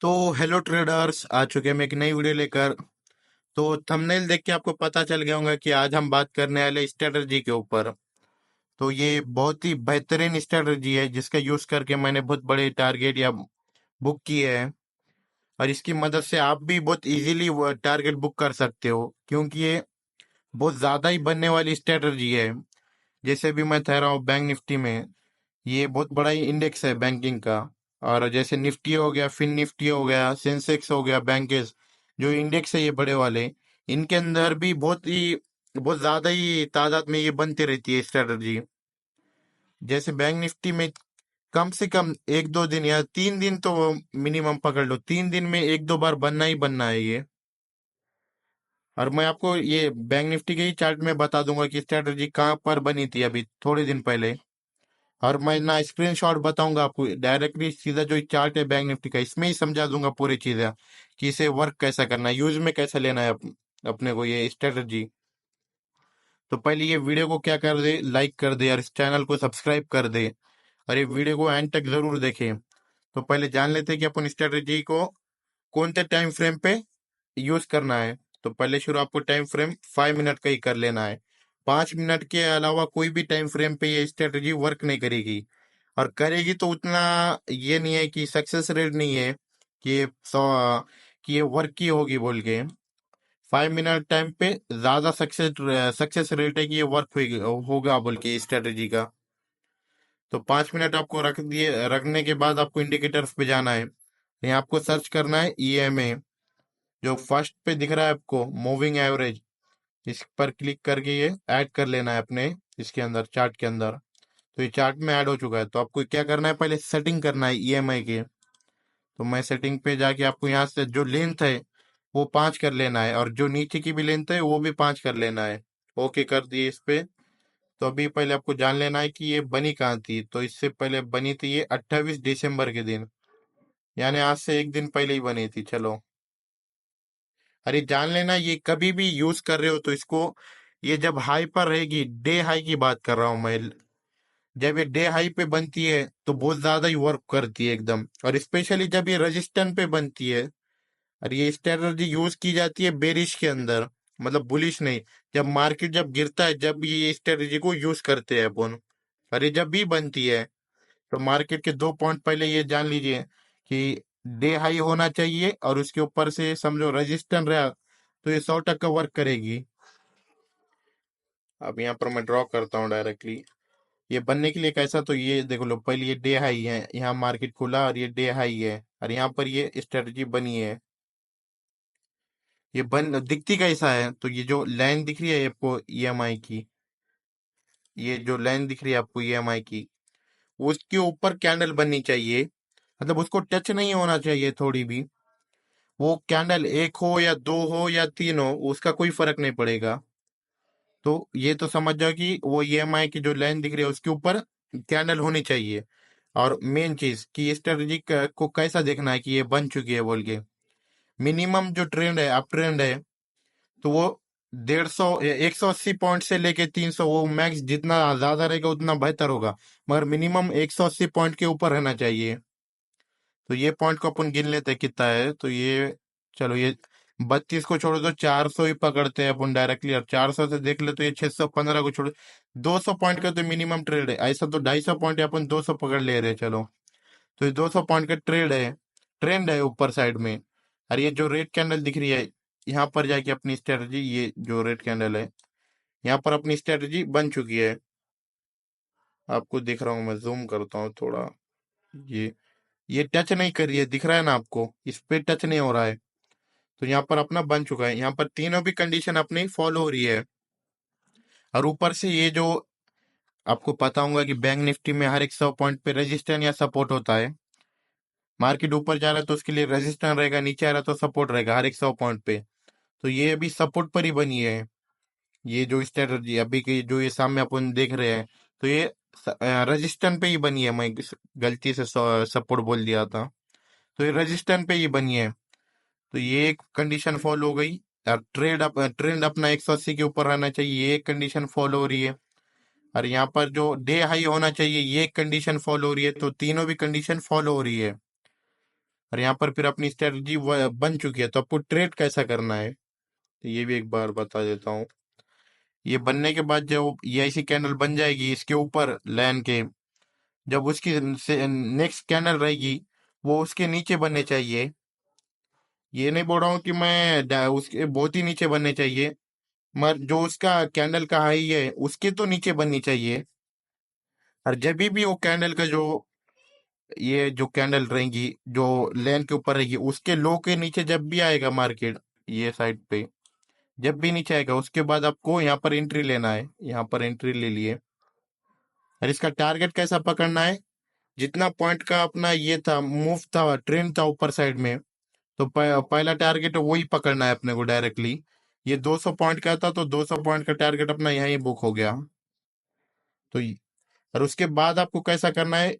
तो hello traders, आ चुके हैं हम एक नई वीडियो लेकर। तो थंबनेल देख के आपको पता चल गया होगा कि आज हम बात करने वाले स्ट्रेटजी के ऊपर। तो ये बहुत ही बेहतरीन स्ट्रेटजी है जिसका यूज करके मैंने बहुत बड़े टारगेट या बुक किए हैं। और इसकी मदद से आप भी बहुत इजीली टारगेट बुक कर सकते हो, क्योंकि ये बहुत ज्यादा ही बनने वाली स्ट्रेटजी है। जैसे भी मैं ठहरा हूँ बैंक निफ्टी में, ये बहुत बड़ा ही इंडेक्स है बैंकिंग का। और जैसे निफ्टी हो गया, फिन निफ्टी हो गया, सेंसेक्स हो गया, बैंकेस, जो इंडेक्स है ये बड़े वाले, इनके अंदर भी बहुत ज्यादा ही तादाद में ये बनती रहती है स्ट्रेटजी। जैसे बैंक निफ्टी में कम से कम एक दो दिन या 3 दिन तो मिनिमम पकड़ लो, 3 दिन में एक दो बार बनना ही बनना है ये। और मैं आपको ये बैंक निफ्टी के ही चार्ट में बता दूंगा कि स्ट्रेटजी कहाँ पर बनी थी अभी थोड़े दिन पहले। और मैं ना स्क्रीनशॉट बताऊंगा आपको, डायरेक्टली सीधा जो चार्ट है बैंक निफ्टी का, इसमें ही समझा दूंगा पूरी चीजें कि इसे वर्क कैसा करना है, यूज में कैसा लेना है अपने को ये स्ट्रेटजी। तो पहले ये वीडियो को क्या कर दे, लाइक कर दे और इस चैनल को सब्सक्राइब कर दे। और ये वीडियो को एंड तक जरूर देखें। तो पहले जान लेते हैं कि अपन स्ट्रेटजी को कौन से टाइम फ्रेम पे यूज करना है। तो पहले शुरू आपको टाइम फ्रेम 5 मिनट का ही कर लेना है। 5 मिनट के अलावा कोई भी टाइम फ्रेम पे ये स्ट्रेटजी वर्क नहीं करेगी। और करेगी तो उतना, ये नहीं है कि सक्सेस रेट नहीं है कि कि ये वर्क की होगी बोल के। 5 मिनट टाइम पे ज्यादा सक्सेस रेट है कि ये वर्क होगा बोल के स्ट्रेटजी का। तो 5 मिनट आपको रखने के बाद आपको इंडिकेटर्स पे जाना है। यहाँ आपको सर्च करना है EMA, जो फर्स्ट पे दिख रहा है आपको, मूविंग एवरेज। इस पर क्लिक करके ये ऐड कर लेना है अपने इसके अंदर, चार्ट के अंदर। तो ये चार्ट में ऐड हो चुका है। तो आपको क्या करना है, पहले सेटिंग करना है EMI के। तो मैं सेटिंग पे जाके आपको यहाँ से जो लेंथ है वो 5 कर लेना है, और जो नीचे की भी लेंथ है वो भी 5 कर लेना है। ओके कर दिए इस पे। तो अभी पहले आपको जान लेना है कि ये बनी कहाँ थी। तो इससे पहले बनी थी ये 28 दिसंबर के दिन, यानी आज से एक दिन पहले ही बनी थी। चलो, अरे जान लेना, ये कभी भी यूज कर रहे हो तो इसको, ये जब हाई पर रहेगी, डे हाई की बात कर रहा हूँ मैं, जब ये डे हाई पे बनती है तो बहुत ज्यादा ही वर्क करती है एकदम। और स्पेशली जब ये रजिस्टेंस पे बनती है। और ये स्ट्रेटजी यूज की जाती है बेरिश के अंदर, मतलब बुलिश नहीं। जब मार्केट जब गिरता है, जब ये स्ट्रेटजी को यूज करते हैं अपन। और ये जब भी बनती है तो मार्केट के 2 पॉइंट पहले ये जान लीजिए कि डे हाई होना चाहिए, और उसके ऊपर से समझो रजिस्टेंस रहा तो ये 100% वर्क करेगी। अब यहाँ पर मैं ड्रॉ करता हूँ डायरेक्टली। ये बनने के लिए कैसा, तो ये देखो लो, पहले ये डे हाई है, यहाँ मार्केट खुला और ये डे हाई है, और यहाँ पर ये स्ट्रेटजी बनी है। ये बन दिखती कैसा है, तो ये जो लाइन दिख रही है आपको EMI की, ये जो लाइन दिख रही है आपको EMI की, उसके ऊपर कैंडल बननी चाहिए। मतलब उसको टच नहीं होना चाहिए थोड़ी भी। वो कैंडल एक हो या दो हो या तीन हो, उसका कोई फर्क नहीं पड़ेगा। तो ये तो समझ जाओ कि वो EMI की जो लाइन दिख रही है उसके ऊपर कैंडल होनी चाहिए। और मेन चीज कि स्ट्रेटजी को कैसा देखना है कि ये बन चुकी है बोल के। मिनिमम जो ट्रेंड है, अप ट्रेंड है, तो वो 150 180 पॉइंट से लेके 300, वो मैक्स जितना ज्यादा रहेगा उतना बेहतर होगा। मगर मिनिमम 180 पॉइंट के ऊपर रहना चाहिए। तो ये पॉइंट को अपन गिन लेते हैं कितना है। तो ये, चलो ये 32 को छोड़ो तो 400 ही पकड़ते हैं अपन डायरेक्टली। और 400 से देख ले तो ये 615 को छोड़ो, 200 पॉइंट का तो मिनिमम ट्रेड है। ऐसा तो 250 पॉइंट है, अपन 200 पकड़ ले रहे हैं। चलो, तो ये 200 पॉइंट का ट्रेड है, ट्रेंड है ऊपर साइड में। और ये जो रेड कैंडल दिख रही है, यहाँ पर जाके अपनी स्ट्रेटजी, ये जो रेड कैंडल है, यहाँ पर अपनी स्ट्रेटजी बन चुकी है। आपको दिख रहा हूँ, मैं जूम करता हूँ थोड़ा। ये टच नहीं कर रही है, दिख रहा है ना आपको, इस पे टच नहीं हो रहा है। तो यहाँ पर अपना बन चुका है, यहाँ पर तीनों भी कंडीशन अपनी फॉलो हो रही है। और ऊपर से ये जो, आपको पता होगा कि बैंक निफ्टी में हर एक 100 पॉइंट पे रजिस्टेंस या सपोर्ट होता है। मार्केट ऊपर जा रहा है तो उसके लिए रेजिस्टेंस रहेगा, नीचे आ रहा है तो सपोर्ट रहेगा हर एक 100 पॉइंट पे। तो ये अभी सपोर्ट पर ही बनी है। ये जो स्ट्रेटजी अभी की जो ये सामने अपन देख रहे हैं, तो ये रेजिस्टेंस पे ही बनी है। मैं गलती से सपोर्ट बोल दिया था। तो ये रेजिस्टेंस पे ही बनी है। तो ये एक कंडीशन फॉलो हो गई। और ट्रेंड अपना 180 के ऊपर रहना चाहिए, ये एक कंडीशन फॉलो हो रही है। और यहाँ पर जो डे हाई होना चाहिए, ये एक कंडीशन फॉलो हो रही है। तो तीनों भी कंडीशन फॉलो हो रही है। और यहाँ पर फिर अपनी स्ट्रेटजी बन चुकी है, तो आपको ट्रेड कैसा करना है तो ये भी एक बार बता देता हूँ। ये बनने के बाद जब ये ऐसी कैंडल बन जाएगी इसके ऊपर लाइन के, जब उसकी नेक्स्ट कैंडल रहेगी वो उसके नीचे बनने चाहिए। ये नहीं बोल रहा हूँ कि उसके बहुत ही नीचे बनने चाहिए, मगर जो उसका कैंडल का हाई है उसके तो नीचे बननी चाहिए। और जब भी वो कैंडल का जो ये जो कैंडल रहेंगी जो लाइन के ऊपर रहेगी उसके लो के नीचे जब भी आएगा मार्केट ये साइड पे, जब भी नीचे आएगा उसके बाद आपको यहाँ पर एंट्री लेना है। यहाँ पर एंट्री ले लिए और इसका टारगेट कैसा पकड़ना है, जितना पॉइंट का अपना ये था मूव था ट्रेंड था ऊपर साइड में, तो पहला टारगेट वही पकड़ना है अपने को डायरेक्टली। ये 200 पॉइंट का था तो 200 पॉइंट का टारगेट अपना यहाँ ही बुक हो गया। तो और उसके बाद आपको कैसा करना है,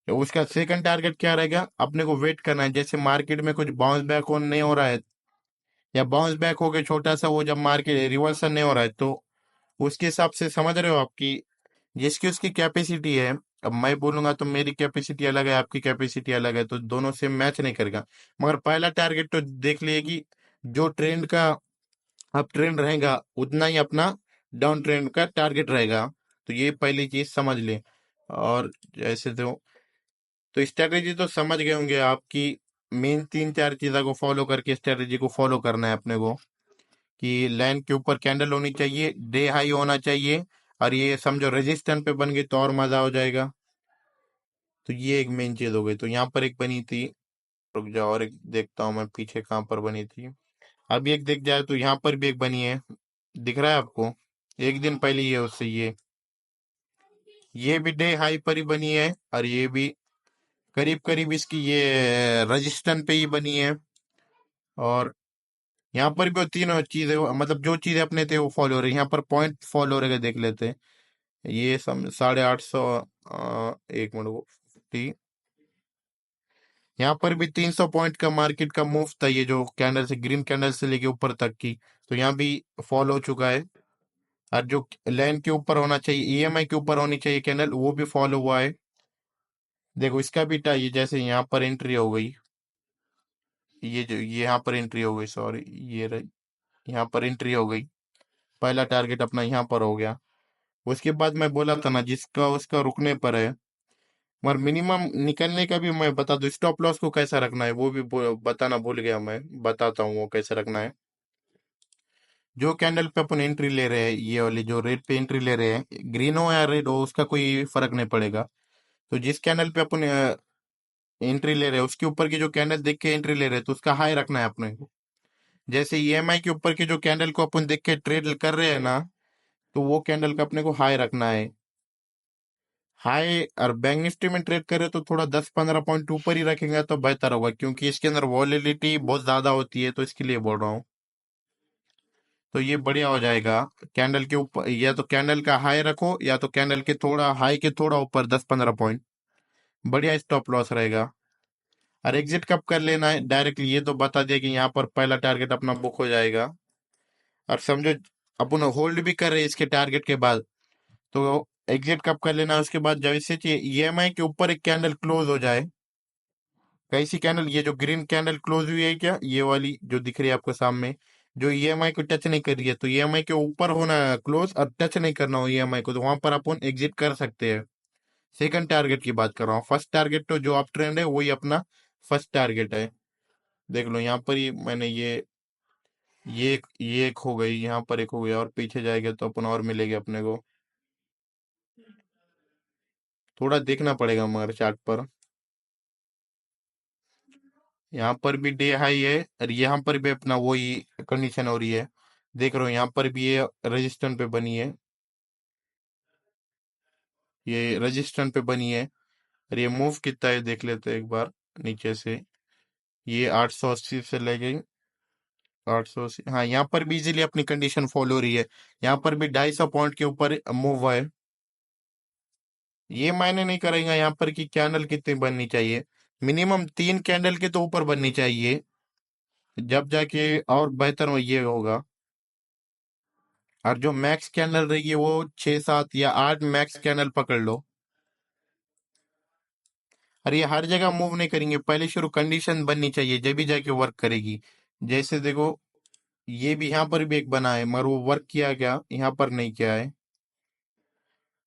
तो उसका सेकंड टारगेट क्या रहेगा, अपने को वेट करना है जैसे मार्केट में कुछ बाउंस बैक ऑन नहीं हो रहा है या बाउंस बैक हो गया छोटा सा, वो जब मार्केट रिवर्सल नहीं हो रहा है तो उसके हिसाब से समझ रहे हो आपकी जिसकी उसकी कैपेसिटी है। अब मैं बोलूंगा तो मेरी कैपेसिटी अलग है, आपकी कैपेसिटी अलग है, तो दोनों से मैच नहीं करेगा। मगर पहला टारगेट तो देख लिए कि जो ट्रेंड का अप ट्रेंड रहेगा उतना ही अपना डाउन ट्रेंड का टारगेट रहेगा। तो ये पहली चीज समझ ले। और जैसे तो स्ट्रेटेजी तो समझ गए होंगे आपकी, मेन तीन चार चीजों को फॉलो करके स्ट्रेटेजी को फॉलो करना है अपने को, कि लाइन के ऊपर कैंडल होनी चाहिए, डे हाई होना चाहिए, और ये समझो रेजिस्टेंस पे बन गई तो और मजा हो जाएगा। तो ये एक मेन चीज हो गई। तो यहाँ पर एक बनी थी, रुक जाओ और एक देखता हूँ मैं पीछे कहाँ पर बनी थी। अभी एक देख जाए तो यहाँ पर भी एक बनी है, दिख रहा है आपको, एक दिन पहले ही है उससे ये भी डे हाई पर ही बनी है और ये भी करीब करीब इसकी ये रजिस्टेंस पे ही बनी है। और यहाँ पर भी वो तीनों चीजें मतलब जो चीजें अपने थे वो फॉलो हो रही है, यहाँ पर पॉइंट फॉलो हो रहे देख लेते हैं। ये सम 850, एक मिनट को 50, यहाँ पर भी 300 पॉइंट का मार्केट का मूव था ये जो कैंडल से ग्रीन कैंडल से लेके ऊपर तक की, तो यहाँ भी फॉलो हो चुका है। और जो लाइन के ऊपर होना चाहिए ईएमआई के ऊपर होनी चाहिए कैंडल वो भी फॉलो हुआ है। देखो इसका भी ये जैसे यहाँ पर एंट्री हो गई, ये जो ये यहाँ पर एंट्री हो गई, सॉरी यहाँ पर एंट्री हो गई, पहला टारगेट अपना यहाँ पर हो गया। उसके बाद मैं बोला था ना जिसका उसका रुकने पर है, मगर मिनिमम निकलने का भी मैं बता दूं, स्टॉप लॉस को कैसा रखना है वो भी बताना भूल गया, मैं बताता हूँ वो कैसे रखना है। जो कैंडल पे अपन एंट्री ले रहे हैं ये वाली जो रेड पे एंट्री ले रहे हैं, ग्रीन हो या रेड हो उसका कोई फर्क नहीं पड़ेगा। तो जिस कैंडल पे अपन एंट्री ले रहे हैं उसके ऊपर की जो कैंडल देख के एंट्री ले रहे हैं तो उसका हाई रखना है अपने को। जैसे ईएमआई के ऊपर की जो कैंडल को अपन देख के ट्रेड कर रहे हैं ना, तो वो कैंडल का अपने को हाई रखना है। हाई और बैंक निफ्टी में ट्रेड करे तो थोड़ा 10-15 पॉइंट ऊपर ही रखेंगे तो बेहतर होगा, क्योंकि इसके अंदर वॉलेटिलिटी बहुत ज्यादा होती है, तो इसके लिए बोल रहा हूँ। तो ये बढ़िया हो जाएगा। कैंडल के ऊपर या तो कैंडल का हाई रखो या तो कैंडल के थोड़ा हाई के थोड़ा ऊपर 10-15 पॉइंट, बढ़िया स्टॉप लॉस रहेगा। और एग्जिट कब कर लेना है डायरेक्टली ये तो बता दिया कि यहाँ पर पहला टारगेट अपना बुक हो जाएगा। और समझो अपन होल्ड भी कर रहे हैं इसके टारगेट के बाद, तो एग्जिट कब कर लेना है उसके बाद, जब इससे ईएमआई के ऊपर एक कैंडल क्लोज हो जाए, कैसी कैंडल, ये जो ग्रीन कैंडल क्लोज हुई है क्या ये वाली जो दिख रही है आपको सामने, जो ईएमआई को टच नहीं कर रही है, तो ईएमआई के ऊपर होना क्लोज और टच नहीं करना हो ईएमआई को, तो वहां पर अपन एग्जिट कर सकते हैं। सेकंड टारगेट की बात कर रहा हूँ, फर्स्ट टारगेट तो जो अप ट्रेंड है वही अपना फर्स्ट टारगेट है। देख लो यहाँ पर ही मैंने ये एक हो गई, यहाँ पर एक हो गया, और पीछे जाएगा तो अपन और मिलेगी अपने को, थोड़ा देखना पड़ेगा मगर चार्ट पर। यहाँ पर भी डे हाई है और यहाँ पर भी अपना वही कंडीशन हो रही है। देख रहे हो यहाँ पर भी ये रजिस्टेंस पे बनी है, ये रजिस्टेंस पे बनी है। और ये मूव कितना है देख लेते हैं एक बार नीचे से, ये 880 से ले गई 880, हाँ यहाँ पर भी इजीली अपनी कंडीशन फॉलो हो रही है। यहाँ पर भी 250 पॉइंट के ऊपर मूव है। ये मायने नहीं करेगा यहाँ पर कि कैंडल कितनी बननी चाहिए, मिनिमम 3 कैंडल के तो ऊपर बननी चाहिए, जब जाके और बेहतर ये होगा। और जो मैक्स कैंडल रहेगी वो 6-7 या 8 मैक्स कैंडल पकड़ लो। और ये हर जगह मूव नहीं करेंगे, पहले शुरू कंडीशन बननी चाहिए जब भी जाके वर्क करेगी। जैसे देखो, ये भी यहाँ पर भी एक बना है मगर वो वर्क किया क्या, यहाँ पर नहीं किया है।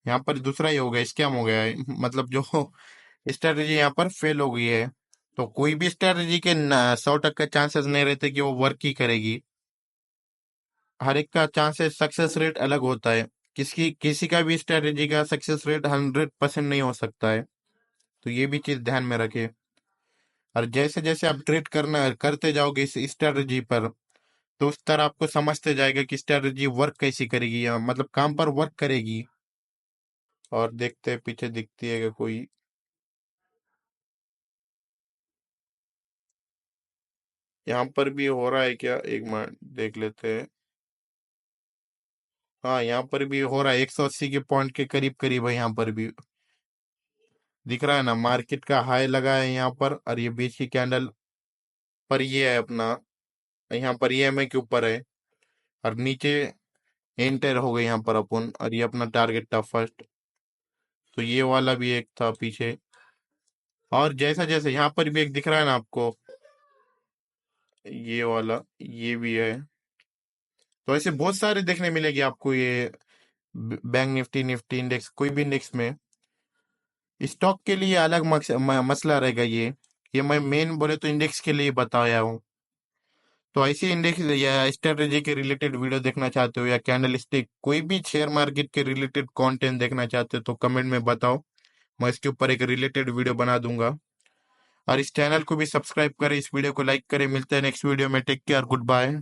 यहाँ पर दूसरा ही हो गया, स्कैम हो गया है। मतलब जो स्ट्रेटेजी यहाँ पर फेल हो गई है। तो कोई भी स्ट्रेटेजी के 100% चांसेस नहीं रहते कि वो वर्क ही करेगी। हर एक का चांसेस सक्सेस रेट अलग होता है। किसी का भी स्ट्रेटेजी का सक्सेस रेट 100% नहीं हो सकता है। तो ये भी चीज ध्यान में रखे। और जैसे जैसे आप ट्रेड करना करते जाओगे इस स्ट्रेटेजी पर, तो उस तरह आपको समझते जाएगा कि स्ट्रेटेजी वर्क कैसी करेगी, या मतलब काम पर वर्क करेगी। और देखते हैं पीछे दिखती है क्या कोई। यहाँ पर भी हो रहा है क्या, एक मिनट देख लेते हैं। हाँ, यहाँ पर भी हो रहा है, 180 के पॉइंट के करीब करीब है। यहाँ पर भी दिख रहा है ना, मार्केट का हाई लगा है यहाँ पर, और ये बीच की कैंडल पर ये है अपना, यहाँ पर ये एमए के ऊपर है, और नीचे एंटर हो गए यहाँ पर अपन, और ये अपना टारगेट था फर्स्ट। तो ये वाला भी एक था पीछे। और जैसा जैसे यहाँ पर भी एक दिख रहा है ना आपको, ये वाला, ये भी है। तो ऐसे बहुत सारे देखने मिलेगी आपको ये। बैंक निफ्टी, निफ्टी इंडेक्स, कोई भी इंडेक्स में स्टॉक के लिए अलग मसला रहेगा ये मैं मेन बोले तो इंडेक्स के लिए बताया हूँ। तो ऐसे इंडेक्स या स्ट्रेटेजी के रिलेटेड वीडियो देखना चाहते हो, या कैंडल स्टिक, कोई भी शेयर मार्केट के रिलेटेड कंटेंट देखना चाहते हो, तो कमेंट में बताओ। मैं इसके ऊपर एक रिलेटेड वीडियो बना दूंगा। और इस चैनल को भी सब्सक्राइब करें, इस वीडियो को लाइक करें। मिलते हैं नेक्स्ट वीडियो में। Take care, good bye.